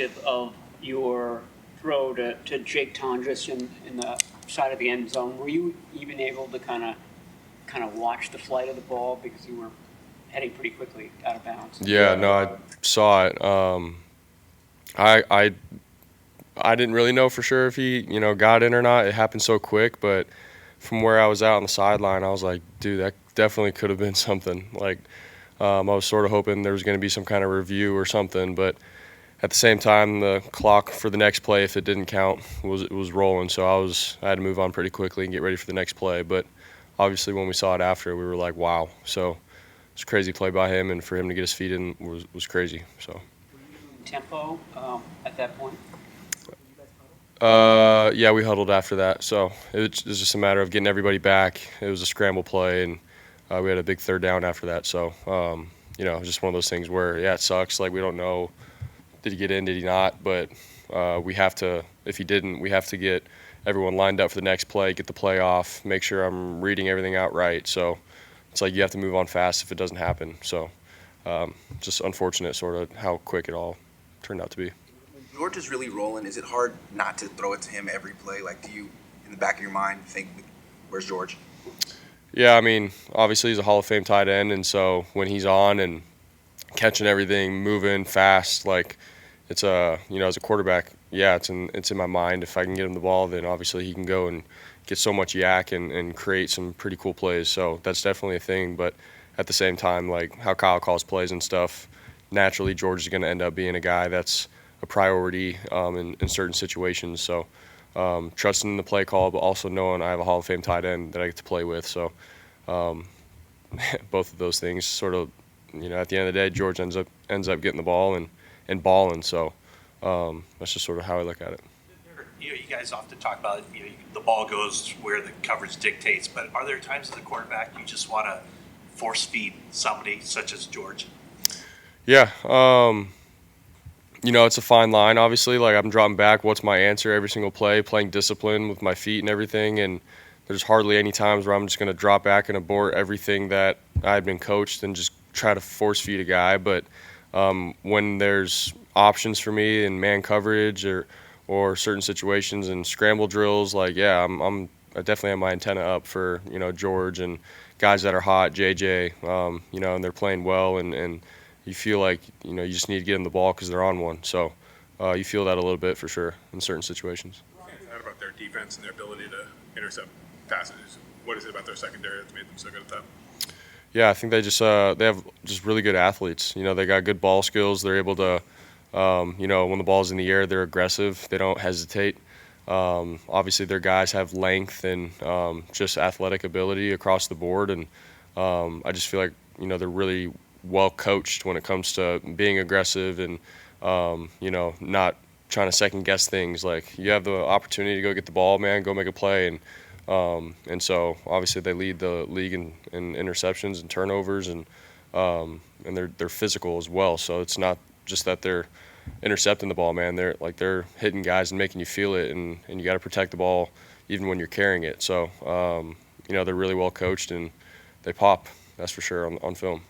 reflective of your throw to Jake Tondras in the side of the end zone. Were you even able to kind of watch the flight of the ball because you were heading pretty quickly out of bounds? Yeah, no, I saw it. I I didn't really know for sure if he got in or not. It happened so quick, but from where I was out on the sideline, I was like, dude, that definitely could have been something. Like, I was sort of hoping there was going to be some kind of review or something, but at the same time, the clock for the next play, if it didn't count, was rolling. So I had to move on pretty quickly and get ready for the next play. But obviously, when we saw it after, we were like, wow. So it's a crazy play by him, and for him to get his feet in was crazy. So. Tempo at that point? Yeah, we huddled after that. So it was just a matter of getting everybody back. It was a scramble play, and we had a big third down after that. So, it was just one of those things where, yeah, it sucks. Like, we don't know, did he get in, did he not? But we have to, if he didn't, we have to get everyone lined up for the next play, get the play off, make sure I'm reading everything out right. So it's like you have to move on fast if it doesn't happen. So just unfortunate sort of how quick it all turned out to be. George is really rolling. Is it hard not to throw it to him every play? Like, do you, in the back of your mind, think, where's George? Yeah, I mean, obviously he's a Hall of Fame tight end, and so when he's on and catching everything, moving fast, like it's as a quarterback, yeah, it's in my mind. If I can get him the ball, then obviously he can go and get so much yak and create some pretty cool plays. So that's definitely a thing. But at the same time, like how Kyle calls plays and stuff, naturally George is going to end up being a guy that's a priority in certain situations. So trusting in the play call, but also knowing I have a Hall of Fame tight end that I get to play with. So both of those things sort of, at the end of the day, George ends up getting the ball and balling. So that's just sort of how I look at it. You guys often talk about the ball goes where the coverage dictates, but are there times as a quarterback you just want to force feed somebody such as George? Yeah. It's a fine line, obviously. Like, I'm dropping back. What's my answer every single play, playing discipline with my feet and everything. And there's hardly any times where I'm just going to drop back and abort everything that I've been coached and just try to force feed a guy. But when there's options for me in man coverage or certain situations and scramble drills, like, yeah, I definitely have my antenna up for, George and guys that are hot, JJ, and they're playing well and you feel like, you just need to get them the ball because they're on one. So you feel that a little bit for sure in certain situations. What about their defense and their ability to intercept passes? What is it about their secondary that's made them so good at that? Yeah, I think they have just really good athletes. They got good ball skills. They're able to, when the ball's in the air, they're aggressive. They don't hesitate. Obviously, their guys have length and just athletic ability across the board. And I just feel like, they're really well coached when it comes to being aggressive and not trying to second guess things. Like, you have the opportunity to go get the ball, man, go make a play, and so obviously they lead the league in interceptions and turnovers, and they're physical as well. So it's not just that they're intercepting the ball, man. They're hitting guys and making you feel it, and you got to protect the ball even when you're carrying it. So they're really well coached and they pop. That's for sure on film.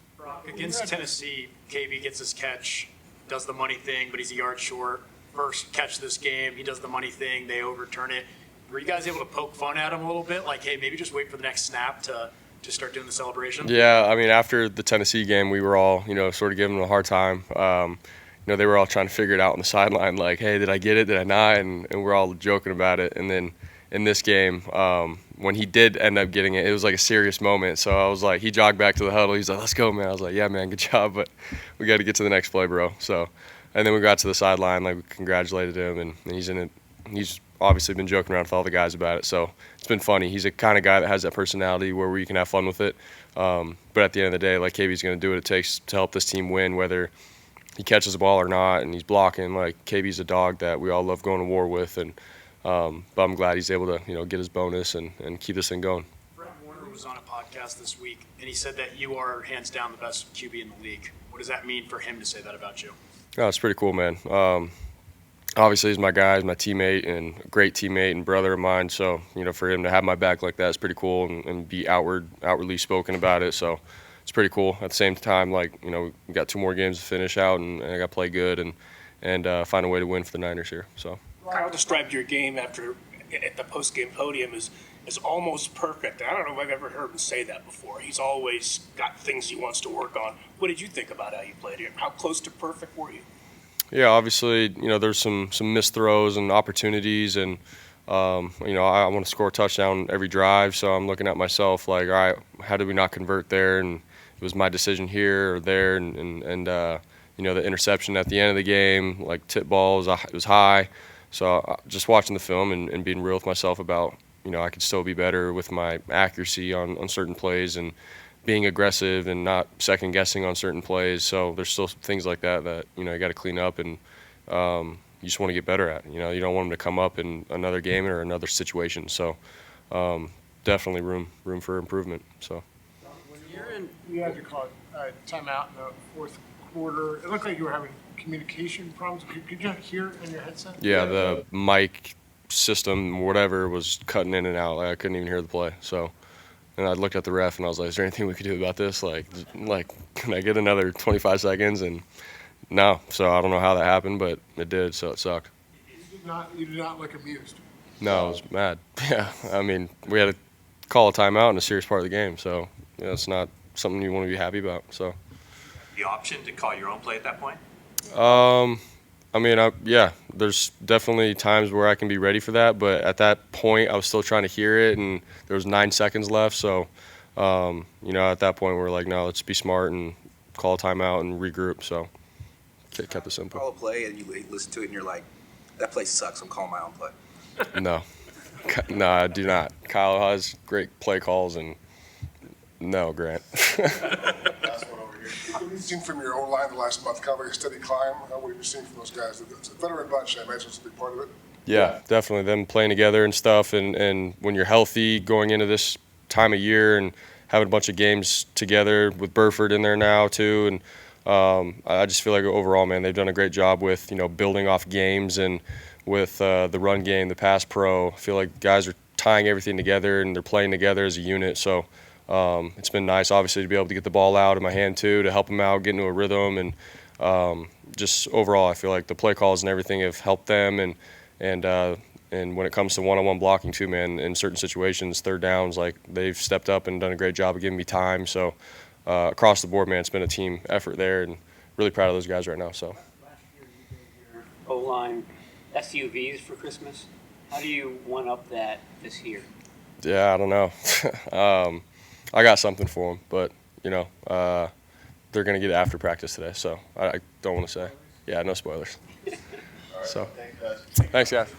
Against Tennessee, KB gets his catch, does the money thing, but he's a yard short. First catch this game, he does the money thing, they overturn it. Were you guys able to poke fun at him a little bit? Like, hey, maybe just wait for the next snap to start doing the celebration? Yeah, I mean, after the Tennessee game, we were all, sort of giving him a hard time. They were all trying to figure it out on the sideline, like, hey, did I get it, did I not? And we're all joking about it. And then in this game, when he did end up getting it, it was like a serious moment. So I was like, he jogged back to the huddle. He's like, let's go, man. I was like, yeah, man, good job, but we got to get to the next play, bro. So, and then we got to the sideline, like, we congratulated him, and he's in it. He's obviously been joking around with all the guys about it. So it's been funny. He's a kind of guy that has that personality where you can have fun with it. But at the end of the day, like, KB's going to do what it takes to help this team win, whether he catches the ball or not, and he's blocking. Like, KB's a dog that we all love going to war with, and but I'm glad he's able to, get his bonus and keep this thing going. Brett Warner was on a podcast this week, and he said that you are hands down the best QB in the league. What does that mean for him to say that about you? Oh, it's pretty cool, man. Obviously, he's my guy, he's my teammate, and a great teammate and brother of mine. So, for him to have my back like that is pretty cool, and be outwardly spoken about it. So it's pretty cool. At the same time, like, we got 2 more games to finish out, and I got to play good and find a way to win for the Niners here. So. Kyle described your game at the post-game podium as almost perfect. I don't know if I've ever heard him say that before. He's always got things he wants to work on. What did you think about how you played here? How close to perfect were you? Yeah, obviously, there's some missed throws and opportunities, and I want to score a touchdown every drive. So I'm looking at myself like, all right, how did we not convert there? And it was my decision here or there, and the interception at the end of the game, like tip ball, it was high. So just watching the film and being real with myself about, I could still be better with my accuracy on certain plays and being aggressive and not second guessing on certain plays. So there's still things like that you got to clean up, and you just want to get better at. You don't want them to come up in another game or another situation. So definitely room for improvement. So. You had to call a timeout in the fourth quarter. It looked like you were having communication problems. Could you not hear it in your headset? Yeah, the mic system, whatever, was cutting in and out. I couldn't even hear the play. So, and I looked at the ref and I was like, "Is there anything we could do about this? Like, can I get another 25 seconds?" And no. So I don't know how that happened, but it did. So it sucked. You did not look amused. No, I was mad. Yeah, I mean, we had to call a timeout in a serious part of the game. So it's not something you want to be happy about. So. The option to call your own play at that point? There's definitely times where I can be ready for that, but at that point I was still trying to hear it, and there was 9 seconds left. So, at that point we're like, no, let's be smart and call a timeout and regroup. So, kept it simple. Call a play and you listen to it and you're like, that play sucks. I'm calling my own play. No, I do not. Kyle has great play calls, and no, Grant. What have you seen from your own line the last month? Kind of like a steady climb. What have you seen from those guys? It's a veteran bunch. I imagine it's a big part of it. Yeah, definitely. Them playing together and stuff. And when you're healthy going into this time of year and having a bunch of games together with Burford in there now too. And I just feel like overall, man, they've done a great job with, building off games and with the run game, the pass pro. I feel like guys are tying everything together and they're playing together as a unit. So it's been nice, obviously, to be able to get the ball out in my hand too, to help them out, get into a rhythm. And just overall, I feel like the play calls and everything have helped them. And when it comes to one-on-one blocking too, man, in certain situations, third downs, like they've stepped up and done a great job of giving me time. So across the board, man, it's been a team effort there, and really proud of those guys right now. So. Last year you gave your O-line SUVs for Christmas. How do you one-up that this year? Yeah, I don't know. I got something for them, but, they're going to get it after practice today, so I don't want to say. Yeah, no spoilers. So, thanks, guys.